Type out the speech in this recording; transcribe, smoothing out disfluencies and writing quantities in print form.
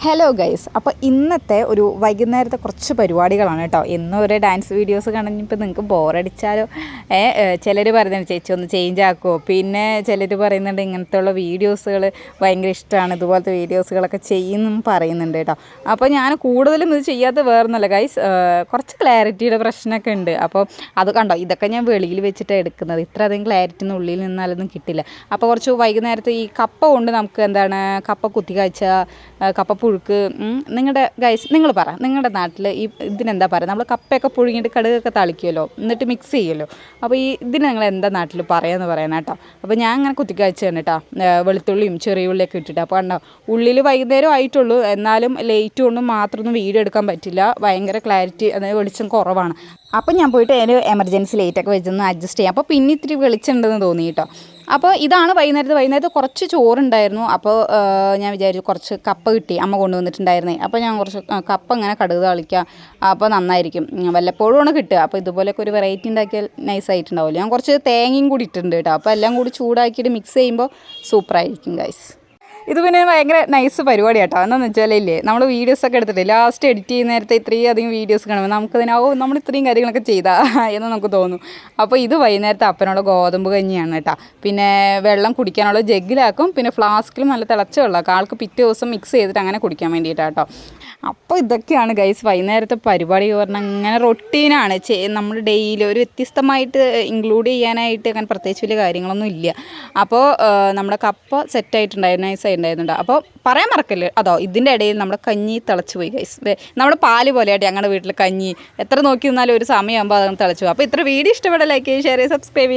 Hello guys, അപ്പോൾ ഇന്നത്തെ ഒരു വൈകുന്നേരത്തെ കുറച്ച് പരിപാടികളാണ് കേട്ടോ. എന്നും ഒരേ ഡാൻസ് വീഡിയോസ് കാണുമ്പോൾ നിങ്ങൾക്ക് ബോറടിച്ചാലോ. ചിലർ പറയുന്നുണ്ട് ചേച്ചി ഒന്ന് ചേഞ്ച് ആക്കുമോ, പിന്നെ ചിലർ പറയുന്നുണ്ട് ഇങ്ങനത്തെ ഉള്ള വീഡിയോസുകൾ ഭയങ്കര ഇഷ്ടമാണ്, ഇതുപോലത്തെ വീഡിയോസുകളൊക്കെ ചെയ്യുന്നു പറയുന്നുണ്ട് കേട്ടോ. അപ്പോൾ ഞാൻ കൂടുതലും ഇത് ചെയ്യാത്ത വേറൊന്നുമല്ല ഗൈസ്, കുറച്ച് ക്ലാരിറ്റിയുടെ പ്രശ്നമൊക്കെ ഉണ്ട്. അപ്പോൾ അത് കണ്ടോ, ഇതൊക്കെ ഞാൻ വെളിയിൽ വെച്ചിട്ടാണ് എടുക്കുന്നത്. ഇത്ര അധികം ക്ലാരിറ്റി ഒന്നും ഉള്ളിൽ നിന്നാലൊന്നും കിട്ടില്ല. അപ്പോൾ കുറച്ച് വൈകുന്നേരത്തെ ഈ കപ്പ കൊണ്ട് നമുക്ക് എന്താണ് കപ്പ കുത്തി കാഴ്ച, കപ്പ പുഴുക്ക്. നിങ്ങളുടെ ഗൈസ് നിങ്ങൾ പറ, നിങ്ങളുടെ നാട്ടിൽ ഈ ഇതിനെന്താ പറയുക? നമ്മൾ കപ്പയൊക്കെ പുഴുങ്ങിയിട്ട് കടുകൊക്കെ തളിക്കുമല്ലോ, എന്നിട്ട് മിക്സ് ചെയ്യുമല്ലോ. അപ്പോൾ ഈ ഇതിന് നിങ്ങൾ എന്താ നാട്ടിൽ പറയാമെന്ന് പറയണം കേട്ടോ. അപ്പോൾ ഞാൻ അങ്ങനെ കുത്തിക്കാഴ്ചയാണ് കേട്ടോ, വെളുത്തുള്ളിയും ചെറിയ ഉള്ളിയൊക്കെ ഇട്ടിട്ട്. അപ്പോൾ കണ്ടോ, ഉള്ളിൽ വൈകുന്നേരം ആയിട്ടുള്ളൂ, എന്നാലും ലേറ്റ് കൊണ്ടും മാത്രമൊന്നും വീഡിയോ എടുക്കാൻ പറ്റില്ല. ഭയങ്കര ക്ലാരിറ്റി, അതായത് വെളിച്ചം കുറവാണ്. അപ്പം ഞാൻ പോയിട്ട് ഒരു എമർജൻസി ലൈറ്റൊക്കെ വെച്ചൊന്ന് അഡ്ജസ്റ്റ് ചെയ്യാം. അപ്പോൾ പിന്നെ ഇത്തിരി വെളിച്ചമുണ്ടെന്ന് തോന്നി കേട്ടോ. അപ്പോൾ ഇതാണ് വൈകുന്നേരത്ത് കുറച്ച് ചോറുണ്ടായിരുന്നു. അപ്പോൾ ഞാൻ വിചാരിച്ചു കുറച്ച് കപ്പ കിട്ടി, അമ്മ കൊണ്ടുവന്നിട്ടുണ്ടായിരുന്നേ. അപ്പോൾ ഞാൻ കുറച്ച് കപ്പ ഇങ്ങനെ കടുക് തളിക്കാം, അപ്പോൾ നന്നായിരിക്കും. വല്ലപ്പോഴും ആണ് കിട്ടുക. അപ്പോൾ ഇതുപോലെയൊക്കെ ഒരു വെറൈറ്റി ഉണ്ടാക്കിയാൽ നൈസായിട്ടുണ്ടാവില്ല. ഞാൻ കുറച്ച് തേങ്ങയും കൂടി ഇട്ടിട്ടുണ്ട് കേട്ടോ. അപ്പോൾ എല്ലാം കൂടി ചൂടാക്കിയിട്ട് മിക്സ് ചെയ്യുമ്പോൾ സൂപ്പറായിരിക്കും ഗൈസ്. ഇത് പിന്നെ ഭയങ്കര നൈസ് പരിപാടി കേട്ടോ. എന്താണെന്ന് വെച്ചാലില്ലേ, നമ്മൾ വീഡിയോസൊക്കെ എടുത്തിട്ട് ലാസ്റ്റ് എഡിറ്റ് ചെയ്യുന്ന നേരത്തെ ഇത്രയും അധികം വീഡിയോസ് കാണുമ്പോൾ നമുക്കതിന് നമ്മൾ ഇത്രയും കാര്യങ്ങളൊക്കെ ചെയ്താൽ എന്ന് നമുക്ക് തോന്നും. അപ്പോൾ ഇത് വൈകുന്നേരത്തെ അപ്പനുള്ള ഗോതമ്പ് കഞ്ഞിയാണ് കേട്ടോ. പിന്നെ വെള്ളം കുടിക്കാനുള്ള ജഗ്ഗിലാക്കും, പിന്നെ ഫ്ലാസ്കിലും നല്ല തിളച്ച വെള്ളമാക്കും. ആൾക്ക് പിറ്റേ ദിവസം മിക്സ് ചെയ്തിട്ട് അങ്ങനെ കുടിക്കാൻ വേണ്ടിയിട്ടാണ് കേട്ടോ. അപ്പോൾ ഇതൊക്കെയാണ് ഗൈസ് വൈകുന്നേരത്തെ പരിപാടി പറഞ്ഞാൽ. അങ്ങനെ റൊട്ടീനാണ് നമ്മൾ ഡെയിലി ഒരു വ്യത്യസ്തമായിട്ട് ഇൻക്ലൂഡ് ചെയ്യാനായിട്ട് അങ്ങനെ പ്രത്യേകിച്ച് വലിയ കാര്യങ്ങളൊന്നും ഇല്ല. അപ്പോൾ നമ്മുടെ കപ്പ സെറ്റായിട്ടുണ്ടായിരുന്നു, നൈസായിട്ടുണ്ടായിരുന്നുണ്ട്. അപ്പോൾ പറയാൻ മറക്കല്ലേ അതോ, ഇതിൻ്റെ ഇടയിൽ നമ്മുടെ കഞ്ഞി തിളച്ച് പോയി ഗൈസ്. നമ്മുടെ പാല് പോലെയായിട്ട് ഞങ്ങളുടെ വീട്ടിൽ കഞ്ഞി എത്ര നോക്കി നിന്നാലും ഒരു സമയമാകുമ്പോൾ അതങ്ങ് തിളച്ചു പോകും. അപ്പോൾ ഇത്ര വീഡിയോ ഇഷ്ടപ്പെട്ട ലൈക്ക് ചെയ്യുക, ഷെയർ ചെയ്യുക, സബ്സ്ക്രൈബ് ചെയ്യുക.